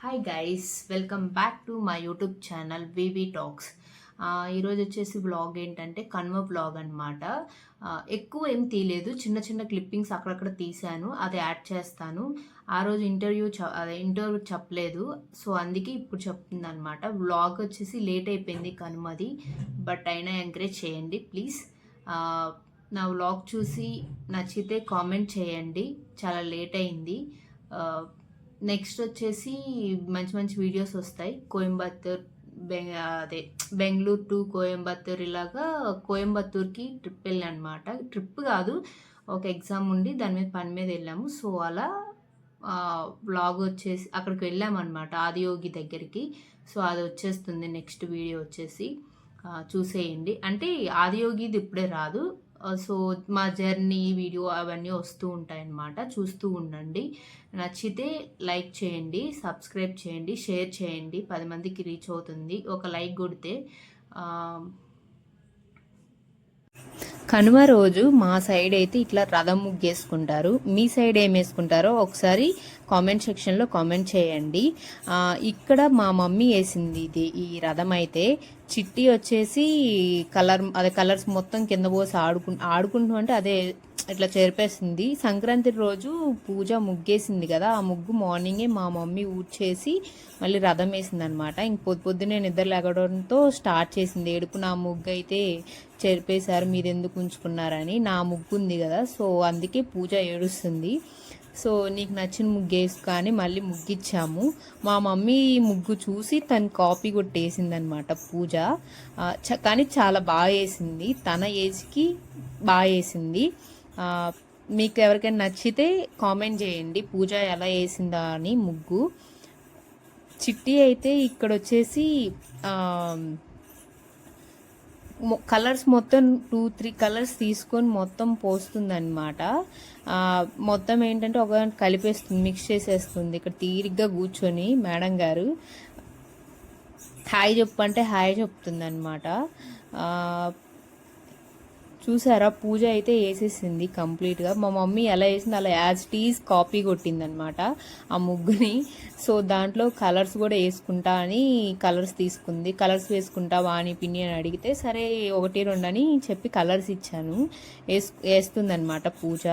Hi guys, welcome back to my YouTube channel VV talks. ఈరోజు వచ్చేసి vlog ఏంటంటే Kanva vlog అనమాట. ఎక్కువ ఏం తీయలేదు, చిన్న చిన్న క్లిప్పింగ్స్ అక్కడక్కడ తీశాను, అది యాడ్ చేస్తాను. ఆ రోజు ఇంటర్వ్యూ చెప్పలేదు, సో అందుకే ఇప్పుడు చెప్తుంది అనమాట. వ్లాగ్ వచ్చేసి లేట్ అయిపోయింది కనుమది, బట్ అయినా ఎంకరేజ్ చేయండి ప్లీజ్. నా వ్లాగ్ చూసి నచ్చితే కామెంట్ చేయండి, చాలా లేట్ అయింది. నెక్స్ట్ వచ్చేసి మంచి మంచి వీడియోస్ వస్తాయి. కోయంబత్తూర్ అదే బెంగళూరు టు కోయంబత్తూర్, ఇలాగా కోయంబత్తూర్కి ట్రిప్ వెళ్ళాను అనమాట. ట్రిప్ కాదు, ఒక ఎగ్జామ్ ఉండి దాని మీద పని మీద వెళ్ళాము. సో అలా వ్లాగ్ వచ్చేసి అక్కడికి వెళ్ళామన్నమాట, ఆదియోగి దగ్గరికి. సో అది వచ్చేస్తుంది నెక్స్ట్ వీడియో వచ్చేసి, చూసేయండి. అంటే ఆదియోగిది ఇప్పుడే రాదు, సో మా జర్నీ వీడియో అవన్నీ వస్తూ ఉంటాయన్నమాట, చూస్తూ ఉండండి. నచ్చితే లైక్ చేయండి, సబ్స్క్రైబ్ చేయండి, షేర్ చేయండి, 10 మందికి రీచ్ అవుతుంది. ఒక లైక్ కొడితే. కనుమ రోజు మా సైడ్ అయితే ఇట్లా రథం ముగ్గేసుకుంటారు. మీ సైడ్ ఏం వేసుకుంటారో ఒకసారి కామెంట్ సెక్షన్లో కామెంట్ చేయండి. ఇక్కడ మా మమ్మీ వేసింది ఇది, ఈ రథం అయితే. చిట్టి వచ్చేసి కలర్స్ మొత్తం కింద పోసి ఆడుకుంటూ అంటే అదే ఇట్లా చేర్పేసింది. సంక్రాంతి రోజు పూజ ముగ్గేసింది కదా, ఆ ముగ్గు మార్నింగే మా మమ్మీ ఊడ్చేసి మళ్ళీ రథం వేసింది అనమాట. ఇంక పొద్దున్నే నిద్ర లేగడంతో స్టార్ట్ చేసింది ఏడుపు. నా ముగ్గు అయితే చెరిపేశారు, మీరు ఎందుకు ఉంచుకున్నారని. నా ముగ్గు ఉంది కదా, సో అందుకే పూజ ఏడుస్తుంది. సో నీకు నచ్చిన ముగ్గు వేసుకో అని మళ్ళీ ముగ్గిచ్చాము. మా మమ్మీ ముగ్గు చూసి తను కాపీ కొట్టేసింది అనమాట పూజ. కానీ చాలా బాగా వేసింది, తన ఏజ్కి బాగా వేసింది. మీకు ఎవరికైనా నచ్చితే కామెంట్ చేయండి పూజ ఎలా వేసిందా అని ముగ్గు. చిట్టి అయితే ఇక్కడ వచ్చేసి కలర్స్ మొత్తం 2-3 కలర్స్ తీసుకొని మొత్తం పోస్తుందన్నమాట. మొత్తం ఏంటంటే ఒక కలిపేస్తుంది, మిక్స్ చేసేస్తుంది. ఇక్కడ తీరిగ్గా కూర్చొని మేడం గారు హాయ్ చెప్పంటే హాయ్ చెప్తుంది అనమాట. చూసారా, పూజ అయితే వేసేసింది కంప్లీట్గా. మా మమ్మీ ఎలా వేసింది అలా యాజ్ టీజ్ కాపీ కొట్టిందనమాట ఆ ముగ్గుని. సో దాంట్లో కలర్స్ కూడా వేసుకుంటా అని కలర్స్ తీసుకుంది. కలర్స్ వేసుకుంటావా అని పిన్ని అని అడిగితే సరే 1-2 అని చెప్పి కలర్స్ ఇచ్చాను. వేస్తుందనమాట పూజ.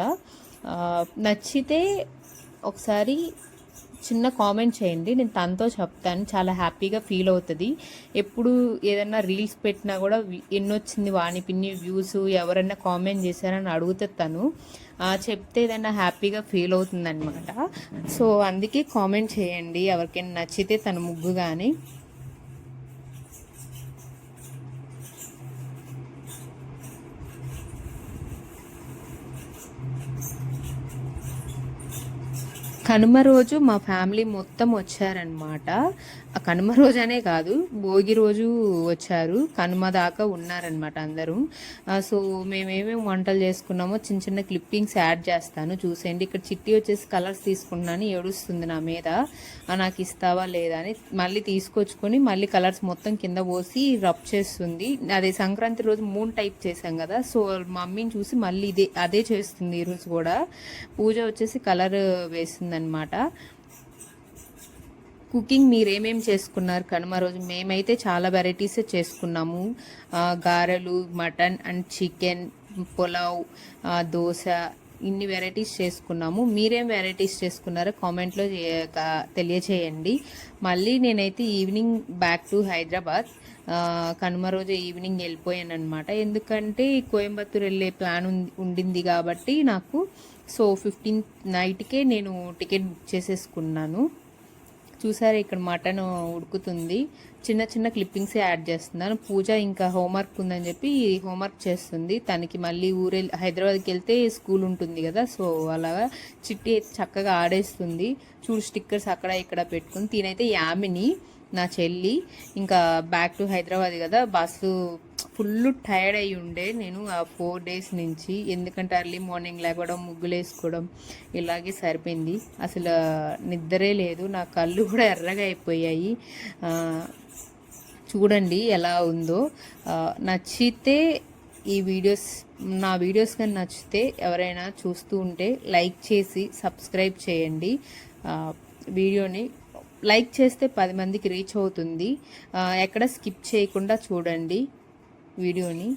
నచ్చితే ఒకసారి చిన్న కామెంట్ చేయండి, నేను తనతో చెప్తాను, చాలా హ్యాపీగా ఫీల్ అవుతుంది. ఎప్పుడు ఏదైనా రీల్స్ పెట్టినా కూడా ఎన్నొచ్చింది వాణి పిన్ని వ్యూస్, ఎవరైనా కామెంట్ చేశారని అడిగితే తను చెప్తే ఏదైనా హ్యాపీగా ఫీల్ అవుతుంది అనమాట. సో అందుకే కామెంట్ చేయండి ఎవరికైనా నచ్చితే తన ముగ్గు కానీ. కనుమ రోజు మా ఫ్యామిలీ మొత్తం వచ్చారనమాట. ఆ కనుమ రోజు అనే కాదు, భోగి రోజు వచ్చారు, కనుమ దాకా ఉన్నారనమాట అందరూ. సో మేమేమేమి వంటలు చేసుకున్నామో చిన్న చిన్న క్లిప్పింగ్స్ యాడ్ చేస్తాను, చూసేయండి. ఇక్కడ చిట్టి వచ్చేసి కలర్స్ తీసుకున్నాను, ఏడుస్తుంది నా మీద, నాకు ఇస్తావా లేదా అని. మళ్ళీ తీసుకొచ్చుకొని మళ్ళీ కలర్స్ మొత్తం కింద పోసి రబ్ చేస్తుంది. అదే సంక్రాంతి రోజు 3 టైప్ చేసాం కదా, సో మమ్మీని చూసి మళ్ళీ అదే చేస్తుంది ఈరోజు కూడా. పూజ వచ్చేసి కలర్ వేస్తుంది అనమాట. కుకింగ్ మీరేమేమి చేసుకున్నారు కనుమ రోజు? మేమైతే చాలా వెరైటీస్ చేసుకున్నాము. గారెలు, mutton and chicken, pulao, dosa, ఇన్ని వెరైటీస్ చేసుకున్నాము. మీరేం వెరైటీస్ చేసుకున్నారో కామెంట్లో తెలియచేయండి. మళ్ళీ నేనైతే evening back to Hyderabad. Kanuma రోజు ఈవినింగ్ వెళ్ళిపోయాను అనమాట, ఎందుకంటే కోయంబత్తూర్ వెళ్ళే ప్లాన్ ఉండింది కాబట్టి నాకు. సో 15th నైట్కే నేను టికెట్ బుక్ చేసేసుకున్నాను. చూసారా, ఇక్కడ మటన్ ఉడుకుతుంది, చిన్న చిన్న క్లిప్పింగ్స్ యాడ్ చేస్తున్నాను. పూజ ఇంకా హోంవర్క్ ఉందని చెప్పి హోంవర్క్ చేస్తుంది. తనకి మళ్ళీ హైదరాబాద్కి వెళ్తే స్కూల్ ఉంటుంది కదా, సో అలాగా. చిట్టి అయితే చక్కగా ఆడేస్తుంది, చూడు స్టిక్కర్స్ అక్కడ ఇక్కడ పెట్టుకుని. తినైతే యామిని నా చెల్లి. ఇంకా బ్యాక్ టు హైదరాబాద్ కదా, బస్సు ఫుల్ టైర్డ్ అయ్యి ఉండే నేను ఆ 4 days నుంచి. ఎందుకంటే ఎర్లీ మార్నింగ్ లేవడం, ముగ్గులు వేసుకోవడం ఇలాగే సరిపోయింది. అసలు నిద్రే లేదు, నా కళ్ళు కూడా ఎర్రగా అయిపోయాయి. చూడండి ఎలా ఉందో. నచ్చితే నా వీడియోస్ కానీ నచ్చితే ఎవరైనా చూస్తూ ఉంటే లైక్ చేసి సబ్స్క్రైబ్ చేయండి. వీడియోని లైక్ చేస్తే 10 మందికి రీచ్ అవుతుంది. ఎక్కడ స్కిప్ చేయకుండా చూడండి వీడియోని.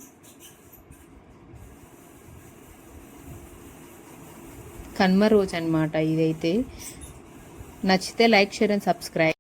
కనుమ రోజు అనమాట ఇదైతే. నచ్చితే లైక్, షేర్ అండ్ సబ్స్క్రైబ్.